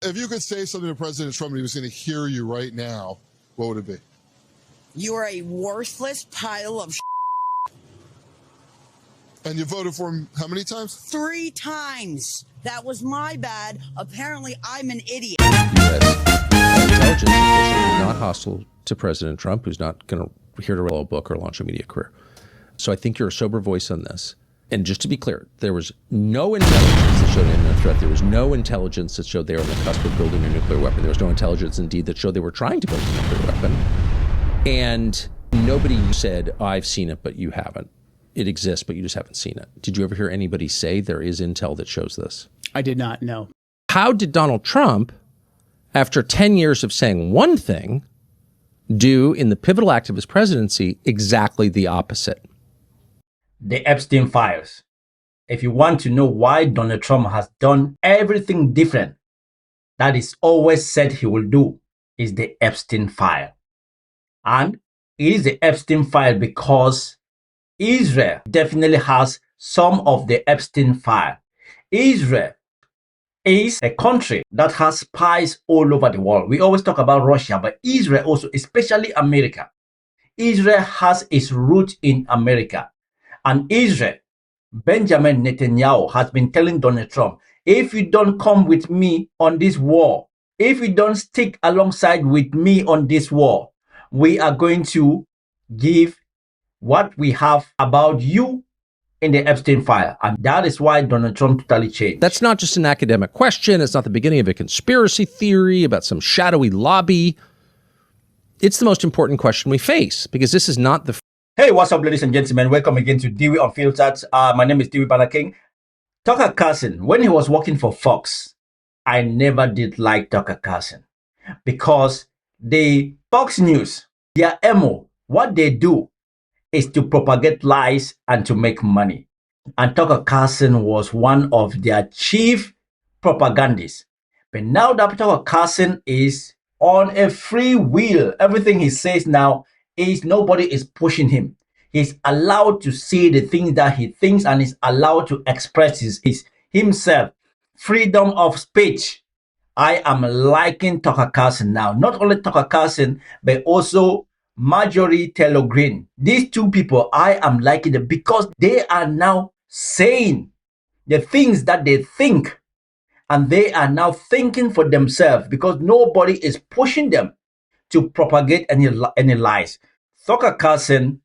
If you could say something to President Trump and he was going to hear you right now, what would it be? You are a worthless pile of And you voted for him how many times? 3 times. That was my bad. Apparently, I'm an idiot. U.S. intelligence officials are not hostile to President Trump, who's not going to here to write a book or launch a media career. So I think you're a sober voice on this. And just to be clear, there was no intelligence that showed imminent threat. There was no intelligence that showed they were on the cusp of building a nuclear weapon. There was no intelligence, indeed, that showed they were trying to build a nuclear weapon. And nobody said, I've seen it, but you haven't. It exists, but you just haven't seen it. Did you ever hear anybody say there is intel that shows this? I did not, no. How did Donald Trump, after 10 years of saying one thing, do in the pivotal act of his presidency exactly the opposite? The Epstein files. If you want to know why Donald Trump has done everything different that is always said he will do, is the Epstein file. And it is the Epstein file because Israel definitely has some of the Epstein file. Israel is a country that has spies all over the world. We always talk about Russia, but Israel also, especially America. Israel has its roots in America. And Israel, Benjamin Netanyahu has been telling Donald Trump, if you don't come with me on this war, if you don't stick alongside with me on this war, we are going to give what we have about you in the Epstein file. And that is why Donald Trump totally changed. That's not just an academic question. It's not the beginning of a conspiracy theory about some shadowy lobby. It's the most important question we face, because this is not the... Hey, what's up, ladies and gentlemen? Welcome again to DIWI Unfiltered. My name is DIWI Banner King. Tucker Carlson, when he was working for Fox, I never did like Tucker Carlson because the Fox News, their MO, what they do is to propagate lies and to make money. And Tucker Carlson was one of their chief propagandists. But now that Tucker Carlson is on a free will, everything he says now is nobody is pushing him. He's allowed to say the things that he thinks and is allowed to express himself. Freedom of speech. I am liking Tucker Carlson now. Not only Tucker Carlson, but also Marjorie Taylor Greene. These two people, I am liking them because they are now saying the things that they think. And they are now thinking for themselves because nobody is pushing them to propagate any lies. Tucker Carlson,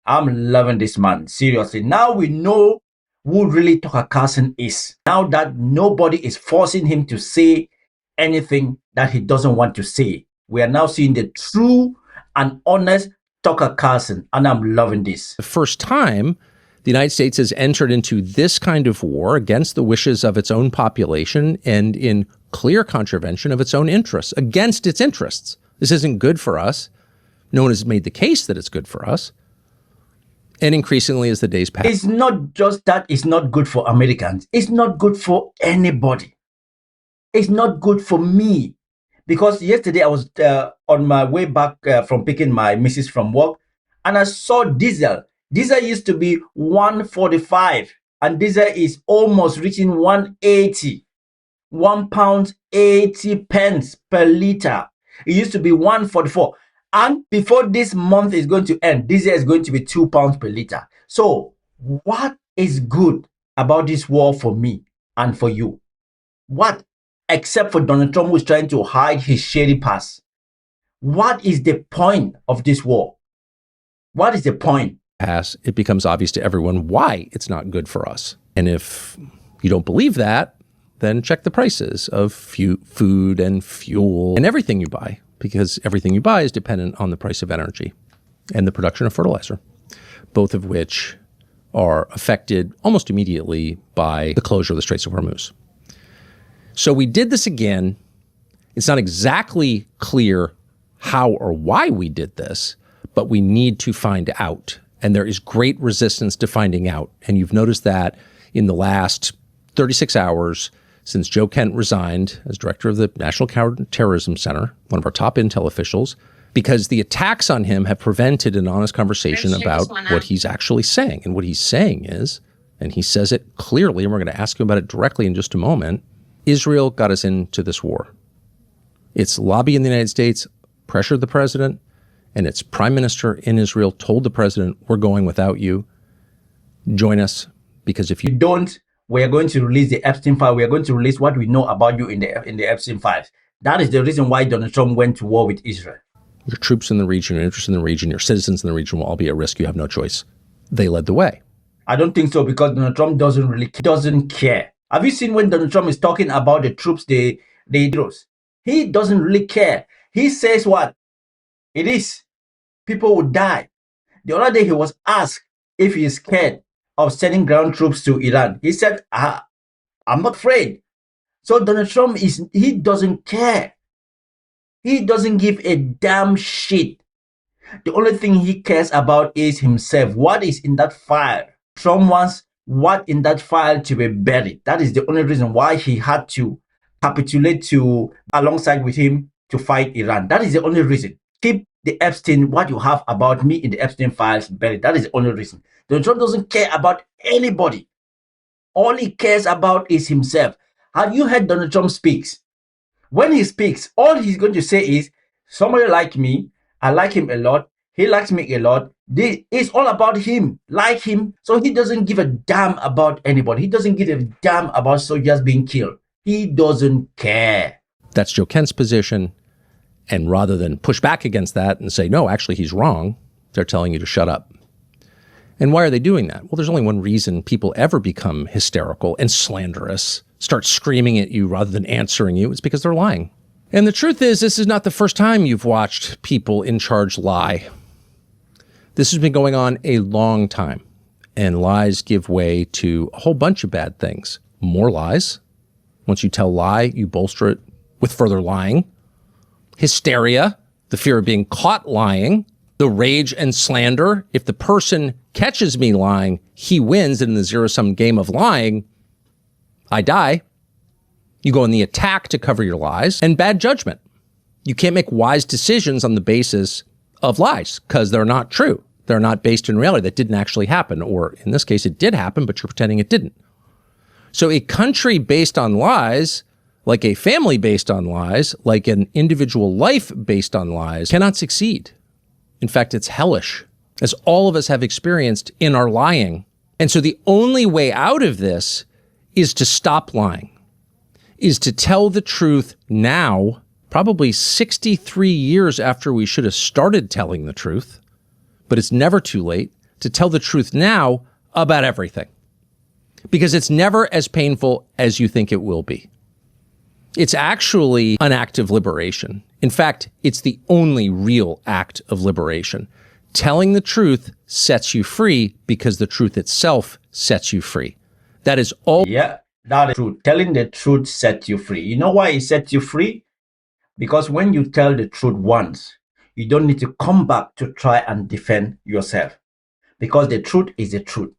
I'm loving this man, seriously. Now we know who really Tucker Carlson is. Now that nobody is forcing him to say anything that he doesn't want to say. We are now seeing the true and honest Tucker Carlson, and I'm loving this. The first time the United States has entered into this kind of war against the wishes of its own population and in clear contravention of its own interests, against its interests. This isn't good for us. No one has made the case that it's good for us. And increasingly, as the days pass... It's not just that it's not good for Americans. It's not good for anybody. It's not good for me. Because yesterday I was on my way back from picking my missus from work, and I saw diesel. Diesel used to be 145, and diesel is almost reaching 180. £1.80 per liter. It used to be 144. And before this month is going to end, diesel is going to be £2 per liter. So what is good about this war for me and for you? What? Except for Donald Trump, who's trying to hide his shady past. What is the point of this war? What is the point? It becomes obvious to everyone why it's not good for us. And if you don't believe that, then check the prices of food and fuel and everything you buy, because everything you buy is dependent on the price of energy and the production of fertilizer, both of which are affected almost immediately by the closure of the Straits of Hormuz. So we did this again. It's not exactly clear how or why we did this, but we need to find out. And there is great resistance to finding out. And you've noticed that in the last 36 hours since Joe Kent resigned as director of the National Counterterrorism Center, one of our top intel officials, because the attacks on him have prevented an honest conversation about what he's actually saying. And what he's saying is, and he says it clearly, and we're going to ask him about it directly in just a moment, Israel got us into this war. Its lobby in the United States pressured the president, and its prime minister in Israel told the president, we're going without you. Join us, because if you don't, we are going to release the Epstein file. We are going to release what we know about you in the Epstein files. That is the reason why Donald Trump went to war with Israel. Your troops in the region, your interests in the region, your citizens in the region will all be at risk. You have no choice. They led the way. I don't think so, because Donald Trump doesn't care. Have you seen when Donald Trump is talking about the troops, the heroes? He doesn't really care. He says what? It is. People would die. The other day he was asked if he is scared of sending ground troops to Iran. He said, I'm not afraid. So Donald Trump he doesn't care. He doesn't give a damn shit. The only thing he cares about is himself. What is in that file? Trump wants what in that file to be buried. That is the only reason why he had to capitulate to alongside with him to fight Iran. That is the only reason. Keep the Epstein, what you have about me in the Epstein files buried. That is the only reason. Donald Trump doesn't care about anybody. All he cares about is himself. Have you heard Donald Trump speaks? When he speaks, all he's going to say is, somebody like me, I like him a lot, he likes me a lot. It's all about him, like him. So he doesn't give a damn about anybody. He doesn't give a damn about soldiers being killed. He doesn't care. That's Joe Kent's position. And rather than push back against that and say, no, actually, he's wrong, they're telling you to shut up. And why are they doing that? Well, there's only one reason people ever become hysterical and slanderous, start screaming at you rather than answering you. It's because they're lying. And the truth is, this is not the first time you've watched people in charge lie. This has been going on a long time. And lies give way to a whole bunch of bad things. More lies. Once you tell a lie, you bolster it with further lying. Hysteria, the fear of being caught lying, the rage and slander. If the person catches me lying, he wins in the zero-sum game of lying. I die. You go in the attack to cover your lies, and bad judgment. You can't make wise decisions on the basis of lies because they're not true. They're not based in reality. That didn't actually happen. Or in this case, it did happen, but you're pretending it didn't. So a country based on lies, like a family based on lies, like an individual life based on lies, cannot succeed. In fact, it's hellish, as all of us have experienced in our lying. And so the only way out of this is to stop lying, is to tell the truth now, probably 63 years after we should have started telling the truth. But it's never too late to tell the truth now about everything, because it's never as painful as you think it will be. It's actually an act of liberation. In fact, it's the only real act of liberation. Telling the truth sets you free because the truth itself sets you free. That is all. Yeah, that is true. Telling the truth sets you free. You know why it sets you free? Because when you tell the truth once, you don't need to come back to try and defend yourself, because the truth is the truth.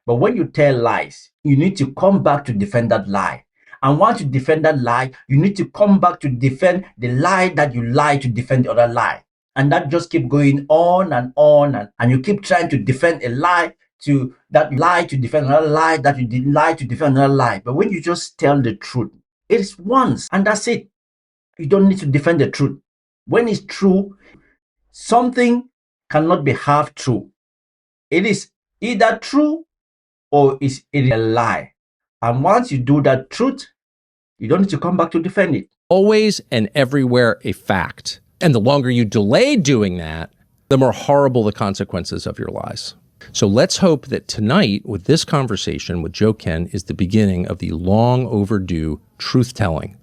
But when you tell lies, you need to come back to defend that lie. And once you defend that lie, you need to come back to defend the lie that you lie to defend the other lie. And that just keep going on and on. And you keep trying to defend a lie to that lie to defend another lie, that you did lie to defend another lie. But when you just tell the truth, it is once and that's it. You don't need to defend the truth. When it's true, something cannot be half true. It is either true or it is a lie. And once you do that truth, you don't need to come back to defend it. Always and everywhere a fact. And the longer you delay doing that, the more horrible the consequences of your lies. So let's hope that tonight, with this conversation with Joe Kent, is the beginning of the long overdue truth-telling,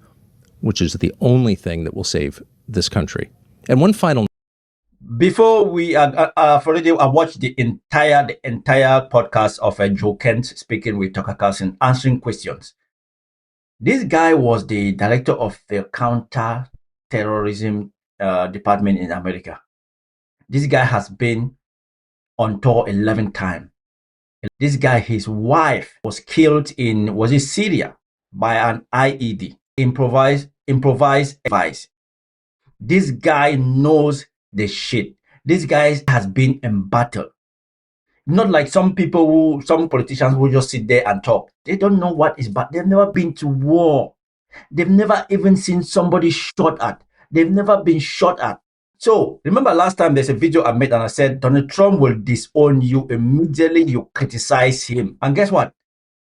which is the only thing that will save this country. And one final. Before we already I watched the entire podcast of Joe Kent speaking with Tucker Carlson, answering questions. This guy was the director of the Counterterrorism department in America. This guy has been on tour 11 times. This guy, his wife was killed in, was it Syria, by an IED, improvised device. This guy knows the shit. This guy has been in battle. Not like some politicians who just sit there and talk. They don't know what is bad. They've never been to war. They've never even seen somebody shot at. They've never been shot at. So remember last time there's a video I made and I said Donald Trump will disown you immediately you criticize him. And guess what?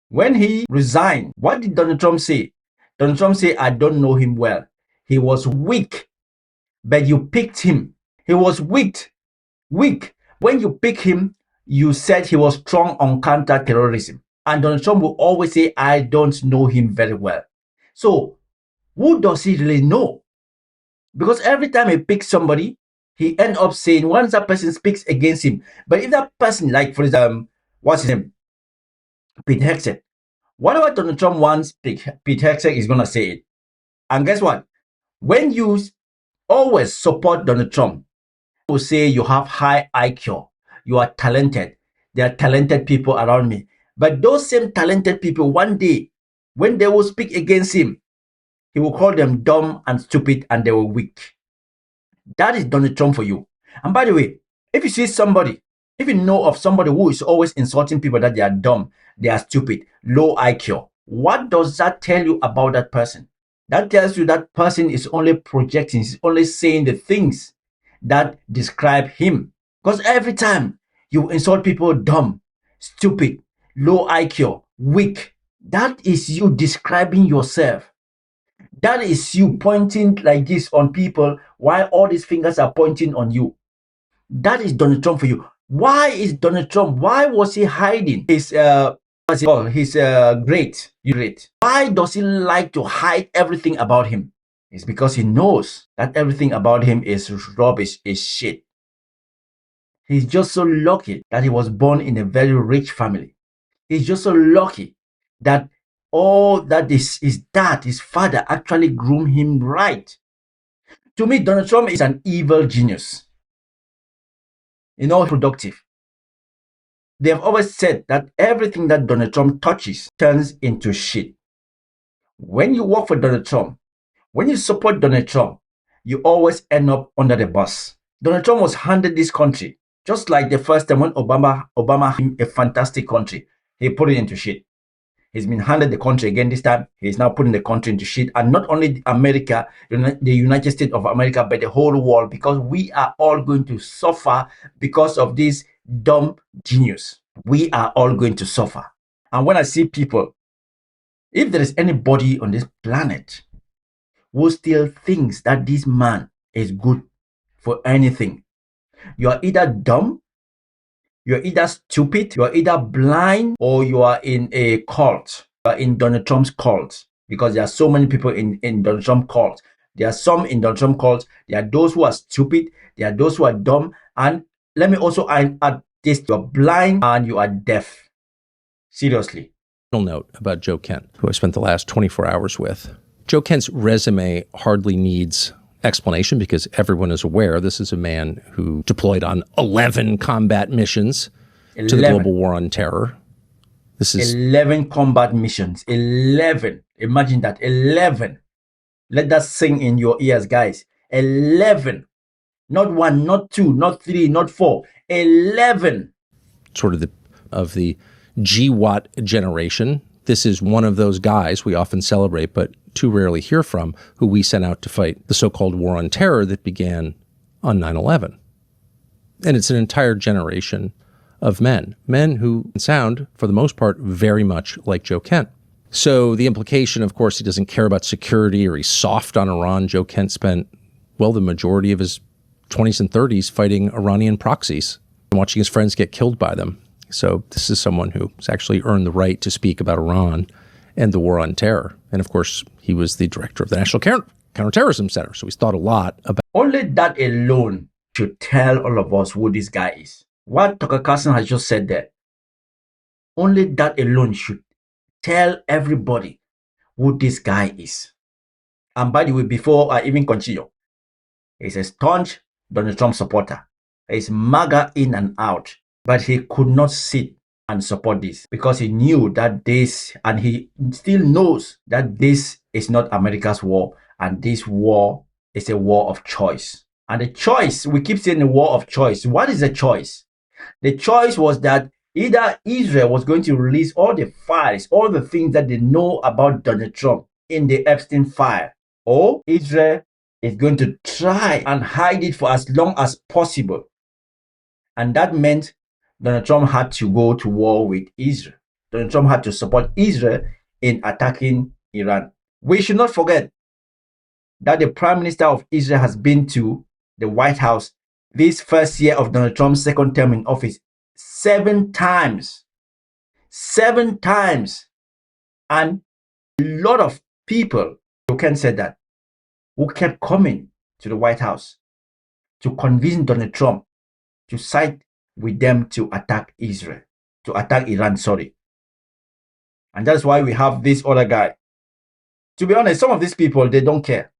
When he resigned, what did Donald Trump say? Donald Trump said, I don't know him well. He was weak, but you picked him. He was weak. When you pick him, you said he was strong on counterterrorism. And Donald Trump will always say, I don't know him very well. So who does he really know? Because every time he picks somebody, he ends up saying, once that person speaks against him, but if that person, like for example, what's his name? Pete Hegseth. Whatever Donald Trump wants, Pete Hegseth is going to say it. And guess what? When you always support Donald Trump, people say you have high IQ, you are talented. There are talented people around me. But those same talented people, one day, when they will speak against him, he will call them dumb and stupid and they were weak. That is Donald Trump for you. And by the way, if you see somebody, if you know of somebody who is always insulting people that they are dumb, they are stupid, low IQ, what does that tell you about that person? That tells you that person is only projecting, is only saying the things that describe him. Because every time you insult people dumb, stupid, low IQ, weak, that is you describing yourself. That is you pointing like this on people while all these fingers are pointing on you. That is Donald Trump for you. Why is Donald Trump, why was he hiding his great? Why does he like to hide everything about him? It's because he knows that everything about him is rubbish, is shit. He's just so lucky that he was born in a very rich family. He's just so lucky that all that his dad, his father actually groomed him right. To me, Donald Trump is an evil genius. You know, productive. They have always said that everything that Donald Trump touches turns into shit. When you work for Donald Trump, when you support Donald Trump, you always end up under the bus. Donald Trump was handed this country just like the first time when Obama had a fantastic country. He put it into shit. He's been handed the country again this time. He's now putting the country into shit. And not only America, the United States of America, but the whole world, because we are all going to suffer because of this dumb genius. We are all going to suffer. And when I see people, if there is anybody on this planet who still thinks that this man is good for anything, you are either dumb, you're either stupid, you're either blind, or you are in a cult. You are in Donald Trump's cult. Because there are so many people in Donald Trump's cult. There are some in Donald Trump's cult. There are those who are stupid. There are those who are dumb. And let me also add this. You're blind and you are deaf. Seriously. Note about Joe Kent, who I spent the last 24 hours with. Joe Kent's resume hardly needs explanation because everyone is aware this is a man who deployed on 11 combat missions to the global war on terror. This is 11 combat missions. 11. Imagine that. 11. Let that sing in your ears, guys. 11. Not 1, not 2, not 3, not 4. 11. Sort of the GWAT generation. This is one of those guys we often celebrate, but too rarely hear from, who we sent out to fight the so-called war on terror that began on 9/11. And it's an entire generation of men who sound, for the most part, very much like Joe Kent. So the implication, of course, he doesn't care about security or he's soft on Iran. Joe Kent spent, well, the majority of his 20s and 30s fighting Iranian proxies and watching his friends get killed by them. So this is someone who's actually earned the right to speak about Iran and the war on terror. And of course, he was the director of the National Counterterrorism Center. So he's thought a lot about. Only that alone should tell all of us who this guy is. What Tucker Carlson has just said there, only that alone should tell everybody who this guy is. And by the way, before I even continue, he's a staunch Donald Trump supporter. He's MAGA in and out. But he could not sit and support this because he knew that this, and he still knows that this is not America's war, and this war is a war of choice. And the choice, we keep saying the war of choice. What is the choice? The choice was that either Israel was going to release all the files, all the things that they know about Donald Trump in the Epstein file, or Israel is going to try and hide it for as long as possible. And that meant Donald Trump had to go to war with Israel. Donald Trump had to support Israel in attacking Iran. We should not forget that the Prime Minister of Israel has been to the White House this first year of Donald Trump's second term in office 7 times. 7 times. And a lot of people, you can say that, who kept coming to the White House to convince Donald Trump to side with them to attack Israel, to attack Iran, sorry. And that's why we have this other guy. To be honest, some of these people, they don't care.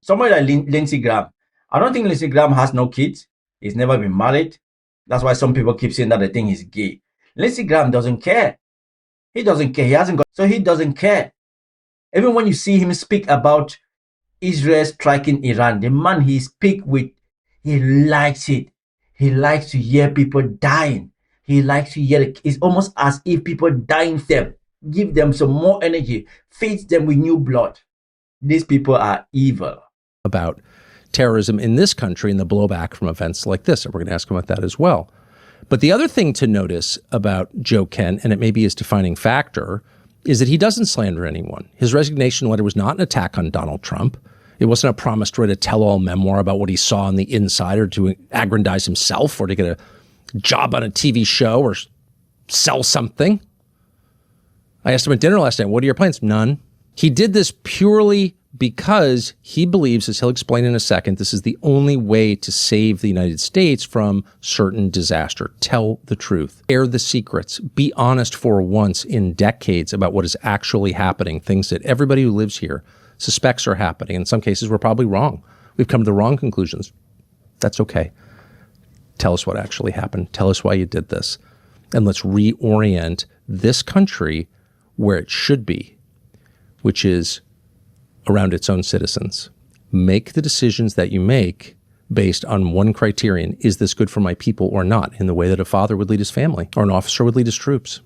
Somebody like Lindsey Graham. I don't think Lindsey Graham has no kids. He's never been married. That's why some people keep saying that they think he's gay. Lindsey Graham doesn't care. He doesn't care. He hasn't got, so he doesn't care. Even when you see him speak about Israel striking Iran, the man he speak with, he likes it. He likes to hear people dying. He likes to hear it. It's almost as if people dying them, give them some more energy, feeds them with new blood. These people are evil. About terrorism in this country and the blowback from events like this. And we're going to ask him about that as well. But the other thing to notice about Joe Kent, and it may be his defining factor, is that he doesn't slander anyone. His resignation letter was not an attack on Donald Trump. It wasn't a promise to write a tell-all memoir about what he saw on the inside or to aggrandize himself or to get a job on a TV show or sell something. I asked him at dinner last night, what are your plans? None. He did this purely because he believes, as he'll explain in a second, this is the only way to save the United States from certain disaster. Tell the truth. Air the secrets. Be honest for once in decades about what is actually happening, things that everybody who lives here suspects are happening. In some cases, we're probably wrong. We've come to the wrong conclusions. That's okay. Tell us what actually happened. Tell us why you did this. And let's reorient this country where it should be, which is around its own citizens. Make the decisions that you make based on one criterion. Is this good for my people or not? In the way that a father would lead his family or an officer would lead his troops.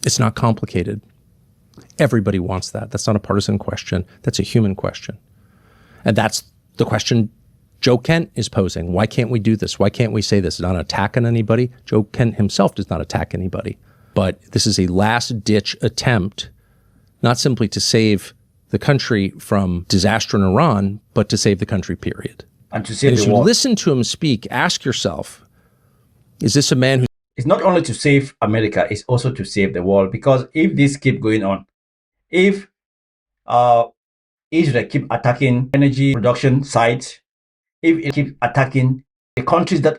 It's not complicated. Everybody wants that. That's not a partisan question. That's a human question. And that's the question Joe Kent is posing. Why can't we do this? Why can't we say this? It's not an attack on anybody. Joe Kent himself does not attack anybody. But this is a last-ditch attempt, not simply to save the country from disaster in Iran, but to save the country, period. And to save and the as you world. listen to him speak, ask yourself, is this a man who... It's not only to save America, it's also to save the world. Because if this keep going on, if Israel keep attacking energy production sites, if it keep attacking the countries that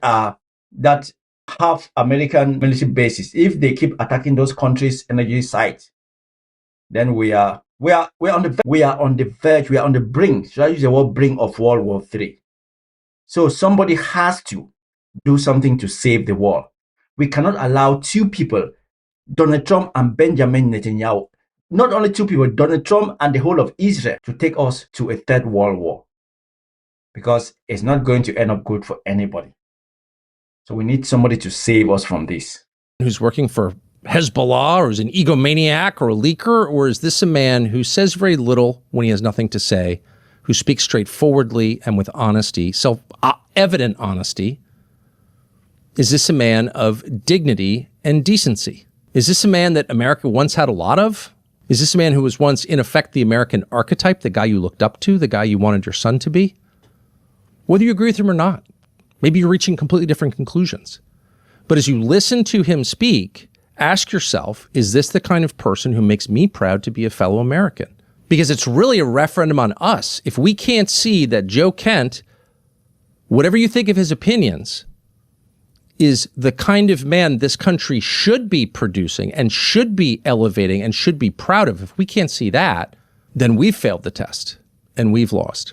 have American military bases, if they keep attacking those countries' energy sites, then we are on the verge, we are on the brink. Should I use the word brink of World War III? So somebody has to do something to save the world. We cannot allow two people, Donald Trump and Benjamin Netanyahu, not only two people, Donald Trump and the whole of Israel, to take us to a third world war. Because it's not going to end up good for anybody. So we need somebody to save us from this. Who's working for Hezbollah, or is an egomaniac or a leaker? Or is this a man who says very little when he has nothing to say, who speaks straightforwardly and with honesty, self-evident honesty? Is this a man of dignity and decency? Is this a man that America once had a lot of? Is this a man who was once, in effect, the American archetype, the guy you looked up to, the guy you wanted your son to be? Whether you agree with him or not, maybe you're reaching completely different conclusions. But as you listen to him speak, ask yourself, is this the kind of person who makes me proud to be a fellow American? Because it's really a referendum on us. If we can't see that Joe Kent, whatever you think of his opinions, is the kind of man this country should be producing and should be elevating and should be proud of, if we can't see that, then we've failed the test and we've lost.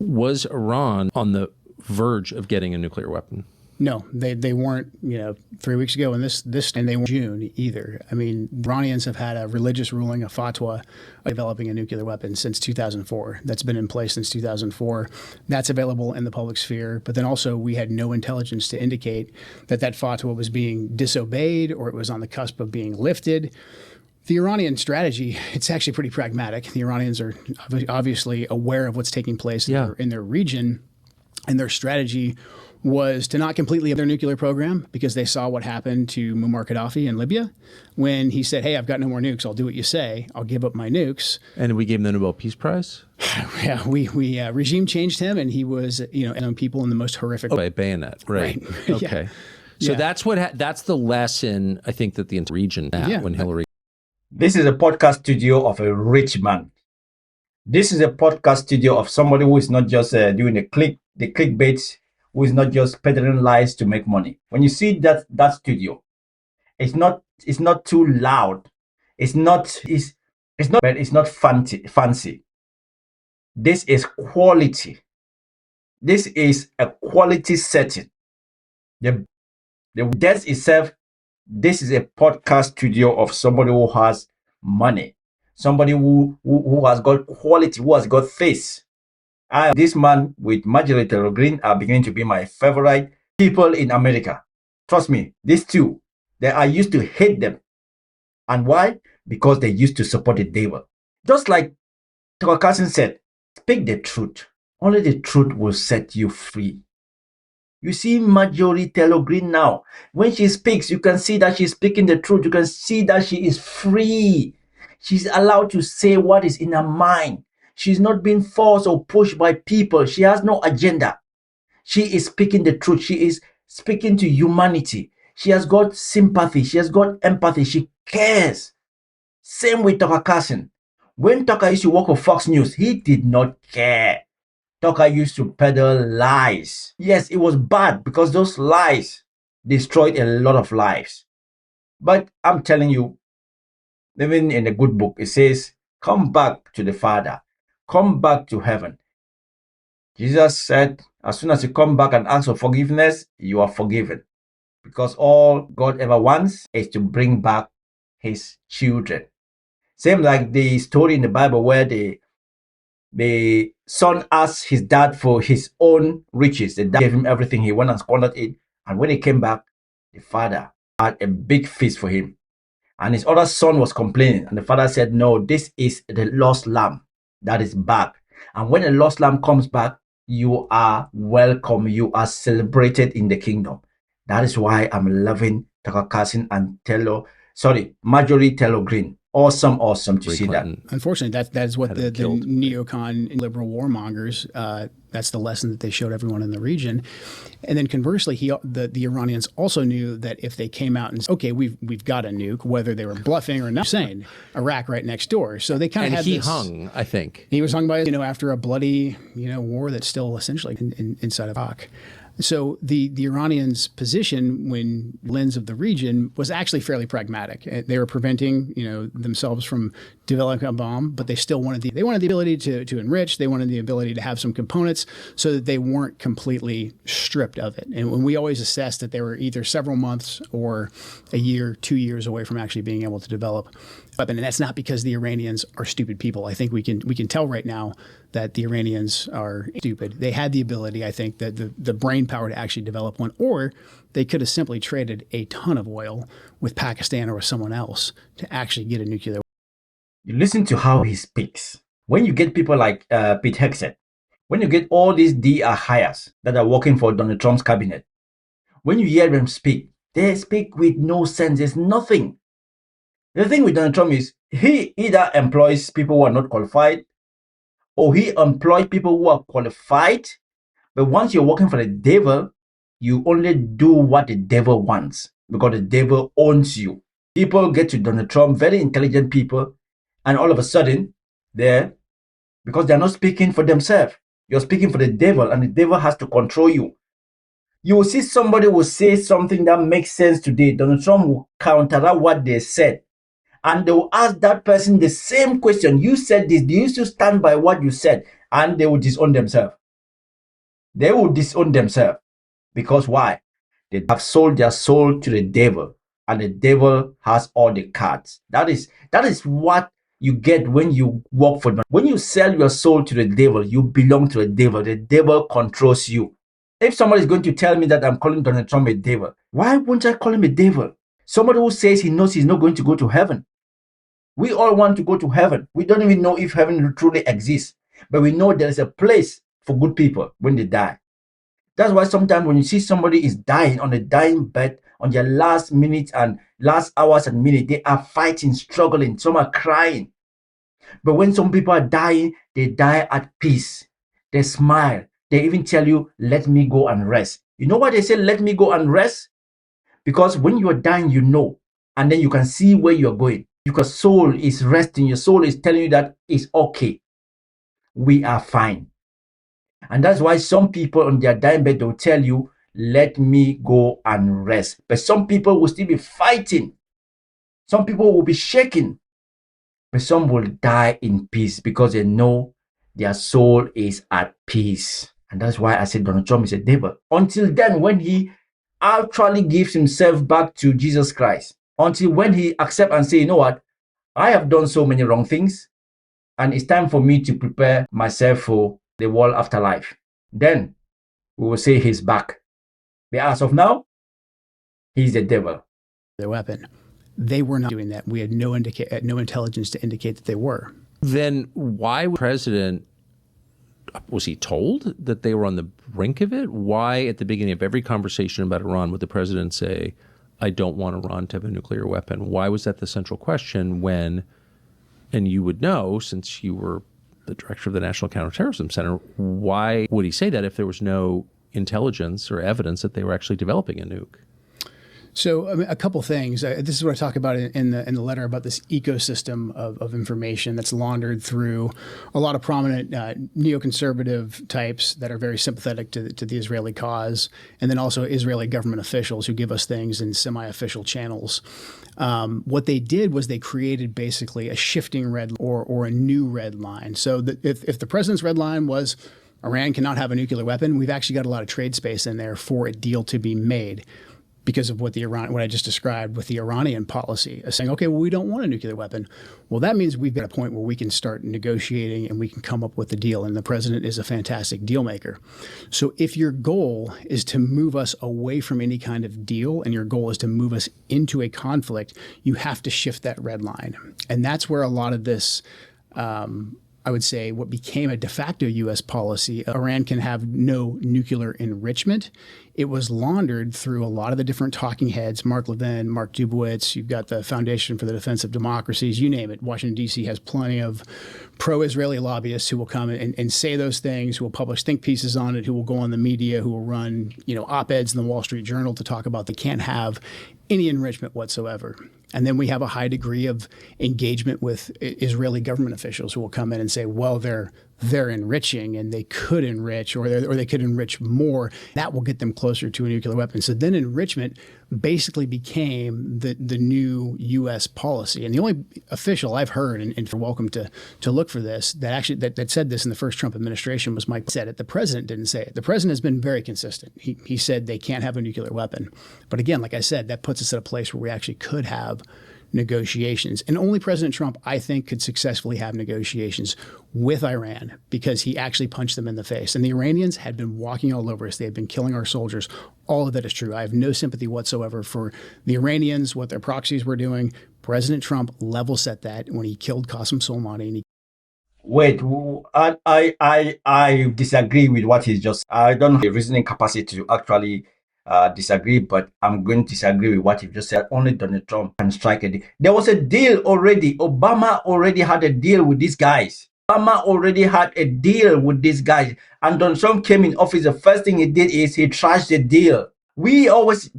Was Iran on the verge of getting a nuclear weapon? No, they weren't, 3 weeks ago, and they weren't June either. I mean, Iranians have had a religious ruling, a fatwa, developing a nuclear weapon since 2004. That's been in place since 2004. That's available in the public sphere. But then also we had no intelligence to indicate that fatwa was being disobeyed or it was on the cusp of being lifted. The Iranian strategy, it's actually pretty pragmatic. The Iranians are obviously aware of what's taking place in their region, and their strategy was to not completely end their nuclear program because they saw what happened to Muammar Gaddafi in Libya when he said, hey, I've got no more nukes. I'll do what you say. I'll give up my nukes. And we gave him the Nobel Peace Prize? Yeah, we regime changed him, and he was, people in the most horrific way. By bayonet, right. Okay. Yeah. So that's the lesson, I think, that the region had when Hillary. This is a podcast studio of a rich man. This is a podcast studio of somebody who is not just doing the clickbait, who is not just peddling lies to make money. When you see that studio, it's not too loud. It's not fancy. This is quality. This is a quality setting. The desk itself, this is a podcast studio of somebody who has money, somebody who has got quality, who has got face. This man with Marjorie Taylor Greene are beginning to be my favorite people in America. Trust me, these two, I used to hate them. And why? Because they used to support the devil. Just like Tucker Carlson said, speak the truth. Only the truth will set you free. You see Marjorie Taylor Greene now. When she speaks, you can see that she's speaking the truth. You can see that she is free. She's allowed to say what is in her mind. She's not being forced or pushed by people. She has no agenda. She is speaking the truth. She is speaking to humanity. She has got sympathy. She has got empathy. She cares. Same with Tucker Carlson. When Tucker used to work for Fox News, he did not care. Tucker used to peddle lies. Yes, it was bad because those lies destroyed a lot of lives. But I'm telling you, even in the good book, it says, come back to the Father. Come back to heaven. Jesus said, as soon as you come back and ask for forgiveness, you are forgiven. Because all God ever wants is to bring back his children. Same like the story in the Bible where the son asked his dad for his own riches. The dad gave him everything. He went and squandered it. And when he came back, the father had a big feast for him. And his other son was complaining. And the father said, no, this is the lost lamb that is back. And when a lost lamb comes back, you are welcome. You are celebrated in the kingdom. That is why I'm loving Tucker Carlson and Marjorie Taylor Greene. Awesome to see Clinton. That. Unfortunately, that is what the neocon liberal warmongers, that's the lesson that they showed everyone in the region. And then conversely, the Iranians also knew that if they came out and said, okay, we've got a nuke, whether they were bluffing or not, saying Iraq right next door. So they kind of had this. And he hung, I think. He was hung by, after a bloody, war that's still essentially inside of Iraq. So the Iranians' position, when lens of the region, was actually fairly pragmatic. They were preventing, themselves from developing a bomb, but they still wanted the ability to enrich. They wanted the ability to have some components so that they weren't completely stripped of it. And when we always assessed that they were either several months or a year, 2 years away from actually being able to develop a weapon, and that's not because the Iranians are stupid people. I think we can tell right now that the Iranians are stupid. They had the ability, I think, that the brain power to actually develop one, or they could have simply traded a ton of oil with Pakistan or with someone else to actually get a nuclear. You listen to how he speaks. When you get people like Pete Hegseth, when you get all these DR hires that are working for Donald Trump's cabinet, when you hear them speak, they speak with no sense. There's nothing. The thing with Donald Trump is he either employs people who are not qualified, or he employs people who are qualified. But once you're working for the devil, you only do what the devil wants because the devil owns you. People get to Donald Trump, very intelligent people, and all of a sudden, because they're not speaking for themselves. You're speaking for the devil, and the devil has to control you. You will see somebody will say something that makes sense today. Donald Trump will counteract what they said. And they will ask that person the same question. You said this. Do you still stand by what you said? And they will disown themselves. They will disown themselves. Because why? They have sold their soul to the devil. And the devil has all the cards. That is what you get when you work for them. When you sell your soul to the devil, you belong to the devil. The devil controls you. If somebody is going to tell me that I'm calling Donald Trump a devil, why won't I call him a devil? Somebody who says he knows he's not going to go to heaven. We all want to go to heaven. We don't even know if heaven truly exists, but we know there is a place for good people when they die. That's why sometimes when you see somebody is dying on a dying bed, on their last minutes and last hours and minutes, they are fighting, struggling. Some are crying. But when some people are dying, they die at peace. They smile. They even tell you, let me go and rest. You know why they say, let me go and rest? Because when you are dying, you know, and then you can see where you're going. Your soul is resting. Your soul is telling you that it's okay. We are fine. And that's why some people on their dying bed, they'll tell you, let me go and rest. But some people will still be fighting. Some people will be shaking. But some will die in peace because they know their soul is at peace. And that's why I said Donald Trump is a devil. Until then, when he actually gives himself back to Jesus Christ, until when he accepts and say, you know what, I have done so many wrong things, and it's time for me to prepare myself for the world afterlife. Then we will say he's back. But as of now, he's the devil. Their weapon. They were not doing that. We had no intelligence to indicate that they were. Then why was the president, was he told that they were on the brink of it? Why at the beginning of every conversation about Iran would the president say, I don't want Iran to have a nuclear weapon? Why was that the central question when, and you would know since you were the director of the National Counterterrorism Center, why would he say that if there was no intelligence or evidence that they were actually developing a nuke? So I mean, a couple things. This is what I talk about in the letter about this ecosystem of information that's laundered through a lot of prominent neoconservative types that are very sympathetic to the Israeli cause, and then also Israeli government officials who give us things in semi-official channels. What they did was they created basically a shifting red or a new red line. So that if the president's red line was Iran cannot have a nuclear weapon, we've actually got a lot of trade space in there for a deal to be made, because of what I just described with the Iranian policy of saying, okay, well, we don't want a nuclear weapon. Well, that means we've got a point where we can start negotiating and we can come up with a deal. And the president is a fantastic deal maker. So if your goal is to move us away from any kind of deal and your goal is to move us into a conflict, you have to shift that red line. And that's where a lot of this, I would say, what became a de facto U.S. policy, Iran can have no nuclear enrichment. It was laundered through a lot of the different talking heads, Mark Levin, Mark Dubowitz, you've got the Foundation for the Defense of Democracies, you name it. Washington, D.C. has plenty of pro-Israeli lobbyists who will come and say those things, who will publish think pieces on it, who will go on the media, who will run, op-eds in the Wall Street Journal to talk about they can't have any enrichment whatsoever. And then we have a high degree of engagement with Israeli government officials who will come in and say, well, they're enriching and they could enrich or they could enrich more. That will get them closer to a nuclear weapon. So then enrichment basically became the new U.S. policy. And the only official I've heard, and you're welcome to look for this, that said this in the first Trump administration was Mike said it. The president didn't say it. The president has been very consistent. He said they can't have a nuclear weapon. But again, like I said, that puts us at a place where we actually could have negotiations. And only President Trump, I think, could successfully have negotiations with Iran because he actually punched them in the face. And the Iranians had been walking all over us. They had been killing our soldiers. All of that is true. I have no sympathy whatsoever for the Iranians, what their proxies were doing. President Trump level set that when he killed Qasem Soleimani. Wait, I disagree with what he's just. I don't have the reasoning capacity to actually disagree, but I'm going to disagree with what you just said. Only Donald Trump can strike a deal. There was a deal already. Obama already had a deal with these guys. Obama already had a deal with these guys. And Donald Trump came in office. The first thing he did is he trashed the deal.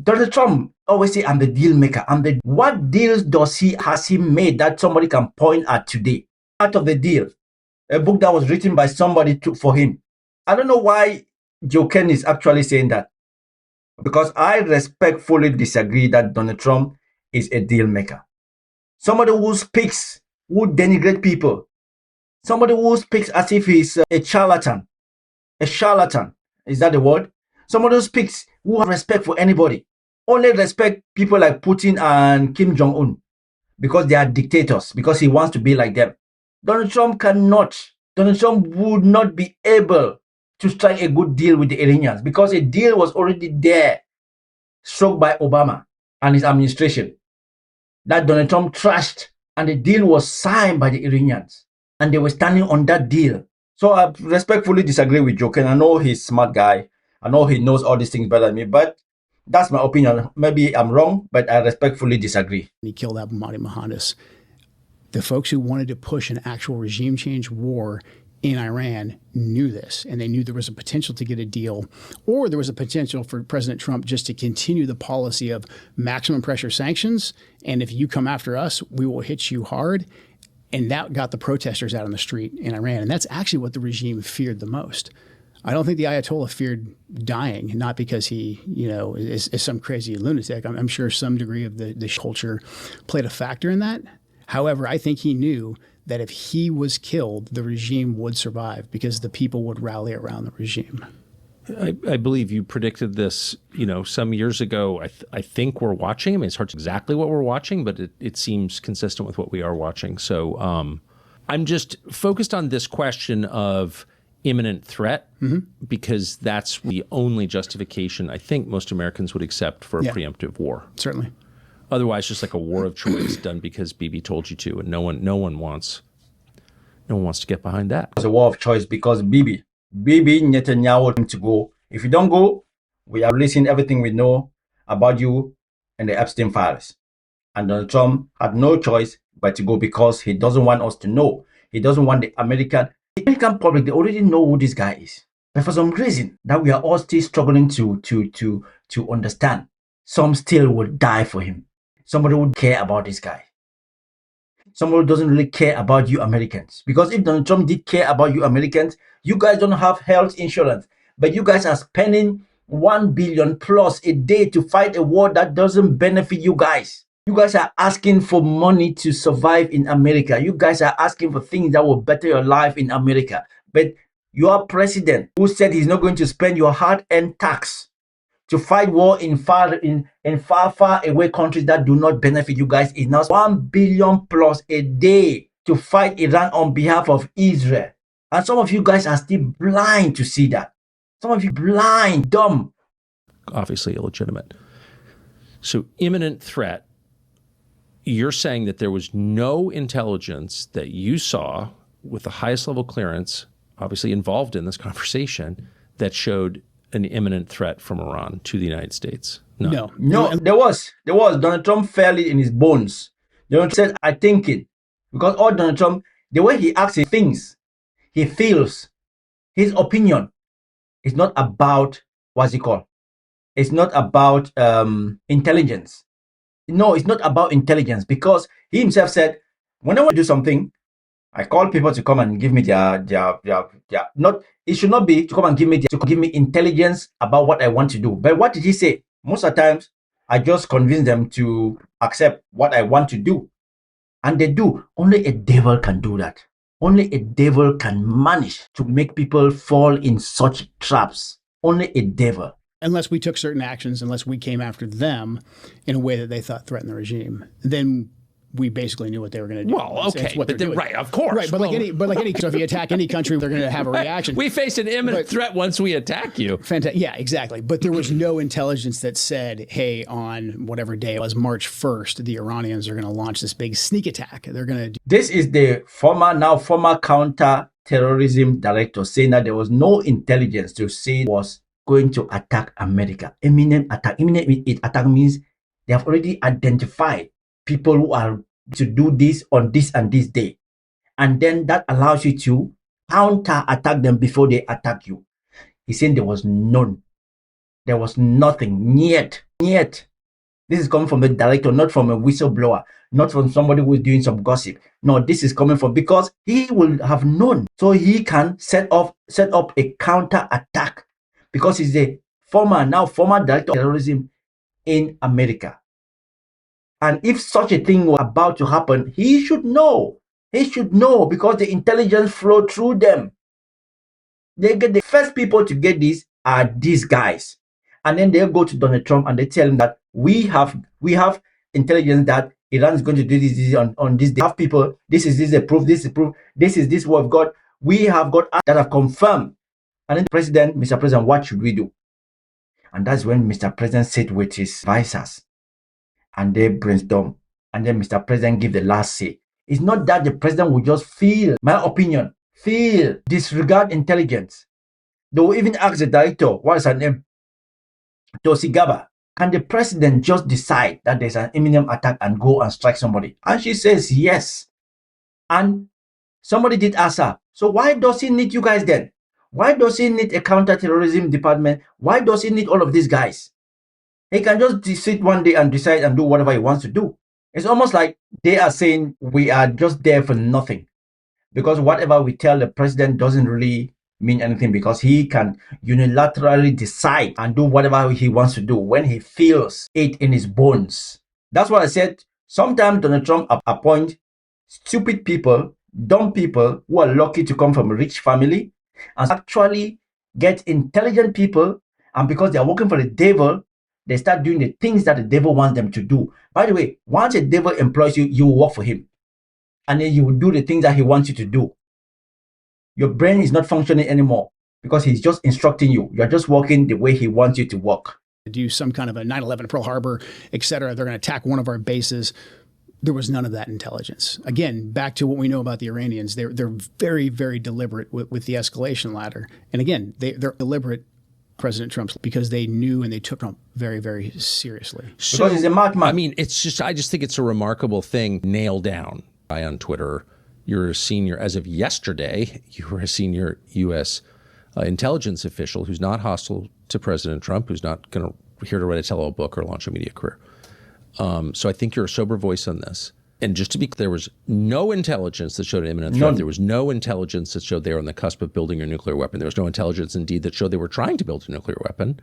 Donald Trump always say, I'm the deal maker. What deals has he made that somebody can point at today? Out of the deal, a book that was written by somebody for him. I don't know why Joe Ken is actually saying that. Because I respectfully disagree that Donald Trump is a deal maker. Somebody who speaks, who denigrate people. Somebody who speaks as if he's a charlatan. A charlatan. Is that the word? Somebody who speaks, who has respect for anybody. Only respect people like Putin and Kim Jong-un. Because they are dictators. Because he wants to be like them. Donald Trump cannot. Donald Trump would not be able to strike a good deal with the Iranians because a deal was already there, struck by Obama and his administration, that Donald Trump trashed And the deal was signed by the Iranians. And they were standing on that deal. So I respectfully disagree with Joe. And I know he's a smart guy. I know he knows all these things better than me. But that's my opinion. Maybe I'm wrong, but I respectfully disagree. He killed Abu Mahdi Mohandas. The folks who wanted to push an actual regime change war in Iran knew this, and they knew there was a potential to get a deal, or there was a potential for President Trump just to continue the policy of maximum pressure sanctions. And if you come after us, we will hit you hard. And that got the protesters out on the street in Iran. And that's actually what the regime feared the most. I don't think the Ayatollah feared dying, not because he, is some crazy lunatic. I'm sure some degree of the culture played a factor in that. However, I think he knew that if he was killed, the regime would survive because the people would rally around the regime. I believe you predicted this, some years ago. I think we're watching. I mean, it's hard to exactly what we're watching, but it seems consistent with what we are watching. So I'm just focused on this question of imminent threat, because that's the only justification I think most Americans would accept for a preemptive war. Certainly. Otherwise, just like a war of choice done because Bibi told you to, and no one wants to get behind that. It's a war of choice because Bibi Netanyahu told him to go. If you don't go, we are releasing everything we know about you and the Epstein files. And Donald Trump had no choice but to go because he doesn't want us to know. He doesn't want the American public. They already know who this guy is. But for some reason that we are all still struggling to understand, some still would die for him. Somebody would care about this guy. Somebody doesn't really care about you Americans. Because if Donald Trump did care about you Americans, you guys don't have health insurance. But you guys are spending $1 billion plus a day to fight a war that doesn't benefit you guys. You guys are asking for money to survive in America. You guys are asking for things that will better your life in America. But your president, who said he's not going to spend your hard-earned tax to fight war in far away countries that do not benefit you guys, is now $1 billion plus a day to fight Iran on behalf of Israel. And some of you guys are still blind to see that. Some of you blind, dumb. Obviously illegitimate. So imminent threat, you're saying that there was no intelligence that you saw with the highest level clearance, obviously involved in this conversation, that showed an imminent threat from Iran to the United States? No. There was. Donald Trump felt it in his bones. Donald Trump said, I think it. Because all Donald Trump, the way he acts, he thinks, he feels, his opinion is not about, what's it called? It's not about intelligence. No, it's not about intelligence, because he himself said, when I want to do something, I call people to come and give me their not. It should not be to come and give me intelligence about what I want to do. But what did he say? Most of the times, I just convince them to accept what I want to do, and they do. Only a devil can do that. Only a devil can manage to make people fall in such traps. Only a devil. Unless we took certain actions, unless we came after them in a way that they thought threatened the regime, then we basically knew what they were going to do. Well, okay, what they're doing. Right, of course. Right, but so if you attack any country, they're going to have a reaction. We face an imminent threat once we attack you. Fantastic. Yeah, exactly. But there was no intelligence that said, hey, on whatever day it was, March 1st, the Iranians are going to launch this big sneak attack. They're going to do. This is the former counterterrorism director saying that there was no intelligence to say it was going to attack America. Imminent attack means they have already identified people who are to do this on this and this day. And then that allows you to counter-attack them before they attack you. He's saying there was none. There was nothing. Yet. This is coming from the director, not from a whistleblower, not from somebody who is doing some gossip. No, this is coming from, because he will have known. So he can set up a counter-attack, because he's the former director of terrorism in America. And if such a thing were about to happen, he should know. He should know, because the intelligence flow through them. They get the first people to get this are these guys. And then they go to Donald Trump and they tell him that we have intelligence that Iran is going to do this on this day. Have people, this is proof, this is what we've got. We have got that have confirmed. And then Mr. President, what should we do? And that's when Mr. President sat with his advisors and they brainstorm. And then Mr. President give the last say. It's not that the president will just feel, my opinion, disregard intelligence. They will even ask the director, what is her name? Tosigaba. Can the president just decide that there's an imminent attack and go and strike somebody? And she says yes. And somebody did ask her, so why does he need you guys then? Why does he need a counterterrorism department? Why does he need all of these guys? He can just sit one day and decide and do whatever he wants to do. It's almost like they are saying we are just there for nothing. Because whatever we tell the president doesn't really mean anything, because he can unilaterally decide and do whatever he wants to do when he feels it in his bones. That's what I said. Sometimes Donald Trump appoint stupid people, dumb people who are lucky to come from a rich family and actually get intelligent people, and because they are working for the devil, they start doing the things that the devil wants them to do. By the way, once the devil employs you, you will work for him. And then you will do the things that he wants you to do. Your brain is not functioning anymore because he's just instructing you. You're just working the way he wants you to work. Do some kind of a 9/11 Pearl Harbor, et cetera. They're going to attack one of our bases. There was none of that intelligence. Again, back to what we know about the Iranians. They're very, very deliberate with the escalation ladder. And again, they're deliberate, President Trump's, because they knew and they took Trump very, very seriously. Because he's a madman. I mean, I just think it's a remarkable thing nailed down. On Twitter, you're a senior, as of yesterday, you were a senior U.S. Intelligence official who's not hostile to President Trump, who's not going to here to write a tell-all book or launch a media career. So I think you're a sober voice on this. And just to be clear, there was no intelligence that showed an imminent threat. None. There was no intelligence that showed they were on the cusp of building a nuclear weapon. There was no intelligence, indeed, that showed they were trying to build a nuclear weapon.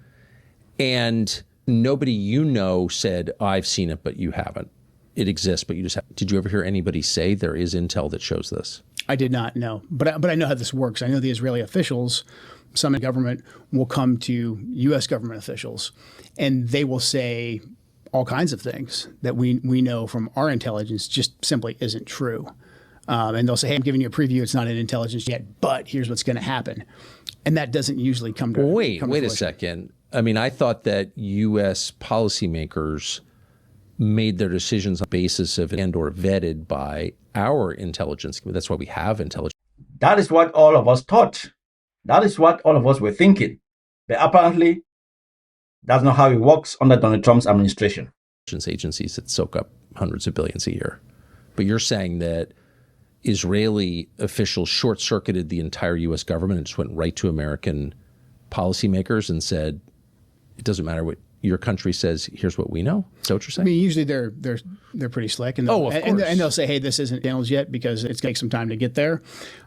And nobody said, I've seen it, but you haven't. It exists, but you just have. Did you ever hear anybody say there is intel that shows this? I did not know, but I know how this works. I know the Israeli officials, some in government, will come to U.S. government officials, and they will say all kinds of things that we know from our intelligence just simply isn't true. And they'll say, hey, I'm giving you a preview. It's not in intelligence yet, but here's what's going to happen. And that doesn't usually come to Wait a second. I mean, I thought that U.S. policymakers made their decisions on the basis of and or vetted by our intelligence. That's why we have intelligence. That is what all of us thought. That is what all of us were thinking. But apparently, that's not how it works under Donald Trump's administration. Agencies that soak up hundreds of billions a year. But you're saying that Israeli officials short-circuited the entire U.S. government and just went right to American policymakers and said, it doesn't matter what your country says, here's what we know? Is that what you're saying? I mean, usually they're pretty slick, and of course. And they'll say, hey, this isn't channels yet because it's going to take some time to get there.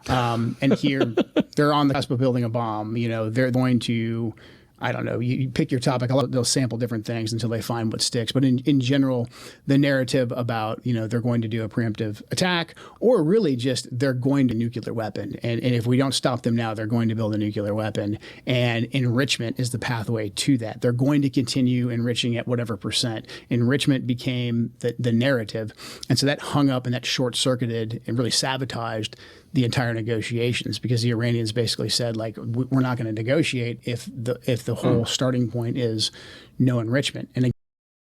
And here they're on the cusp of building a bomb. You know, they're going to, I don't know, you pick your topic. They'll sample different things until they find what sticks. But in general, the narrative about, they're going to do a preemptive attack, or really just they're going to nuclear weapon. And if we don't stop them now, they're going to build a nuclear weapon. And enrichment is the pathway to that. They're going to continue enriching at whatever percent. Enrichment became the narrative. And so that hung up and that short-circuited and really sabotaged the entire negotiations, because the Iranians basically said, like, we're not going to negotiate if the whole starting point is no enrichment. And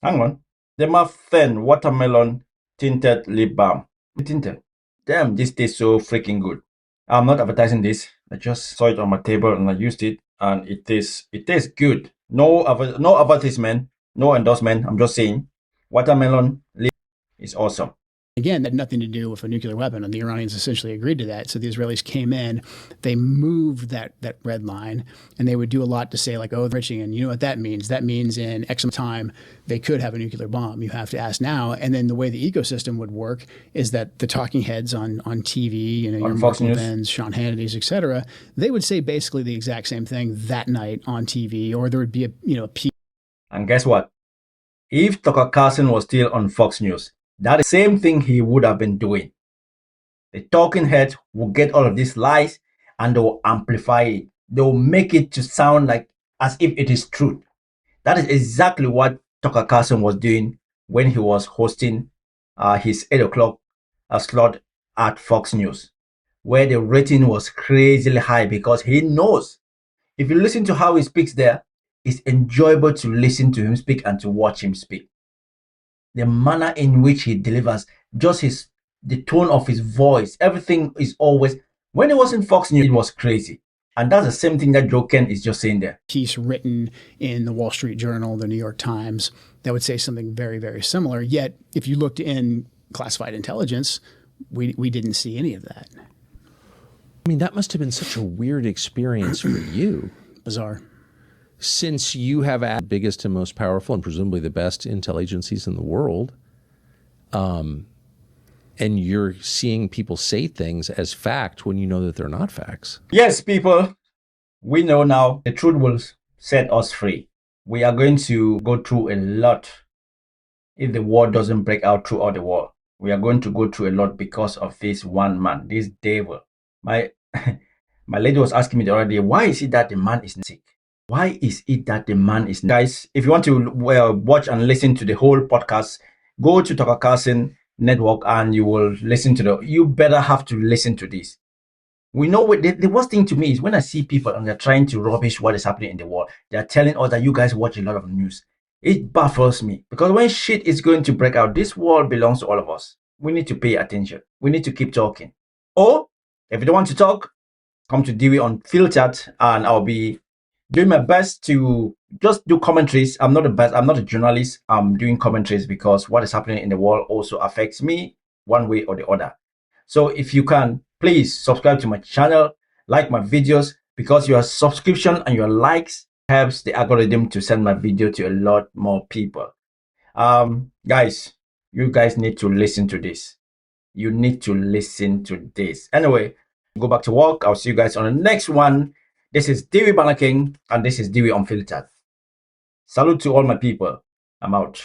hang on, the Muffin watermelon tinted lip balm. Tinted. Damn, this tastes so freaking good. I'm not advertising this. I just saw it on my table and I used it, and it tastes good. No advertisement, no endorsement. I'm just saying, watermelon lip is awesome. Again, that had nothing to do with a nuclear weapon, and the Iranians essentially agreed to that. So the Israelis came in, they moved that red line, and they would do a lot to say, like, oh, enriching, and you know what that means? That means in X amount of time, they could have a nuclear bomb. You have to ask now. And then the way the ecosystem would work is that the talking heads on TV, your Mark Levins, Sean Hannity's, et cetera, they would say basically the exact same thing that night on TV, or there would be a piece. And guess what? If Tucker Carlson was still on Fox News, that is the same thing he would have been doing. The talking heads will get all of these lies and they will amplify it. They will make it to sound like as if it is truth. That is exactly what Tucker Carlson was doing when he was hosting his 8 o'clock slot at Fox News, where the rating was crazily high, because he knows if you listen to how he speaks there, it's enjoyable to listen to him speak and to watch him speak. The manner in which he delivers, just his the tone of his voice, everything is always, when it was in Fox News, it was crazy. And that's the same thing that Joe Kent is just saying there. Piece written in the Wall Street Journal, the New York Times, that would say something very, very similar. Yet, if you looked in classified intelligence, we didn't see any of that. I mean, that must have been such a weird experience for you. Bizarre. Since you have the biggest and most powerful and presumably the best intel agencies in the world, and you're seeing people say things as fact when you know that they're not facts. Yes, people, we know now the truth will set us free. We are going to go through a lot if the war doesn't break out throughout the world. We are going to go through a lot because of this one man, this devil. My lady was asking me the other day, why is it that the man is sick? Why is it that the man is... Guys, if you want to watch and listen to the whole podcast, go to Tucker Carlson Network and you will listen to you better have to listen to this. We know what the worst thing to me is when I see people and they're trying to rubbish what is happening in the world. They're telling us that you guys watch a lot of news. It baffles me because when shit is going to break out, this world belongs to all of us. We need to pay attention. We need to keep talking. Or if you don't want to talk, come to DIWI Unfiltered and I'll be doing my best to just do commentaries. I'm not the best. I'm not a journalist. I'm doing commentaries because what is happening in the world also affects me one way or the other. So if you can, please subscribe to my channel, like my videos, because your subscription and your likes helps the algorithm to send my video to a lot more people. Guys, you guys need to listen to this. You need to listen to this. Anyway, go back to work. I'll see you guys on the next one. This is DIWI King, and this is DIWI Unfiltered. Salute to all my people. I'm out.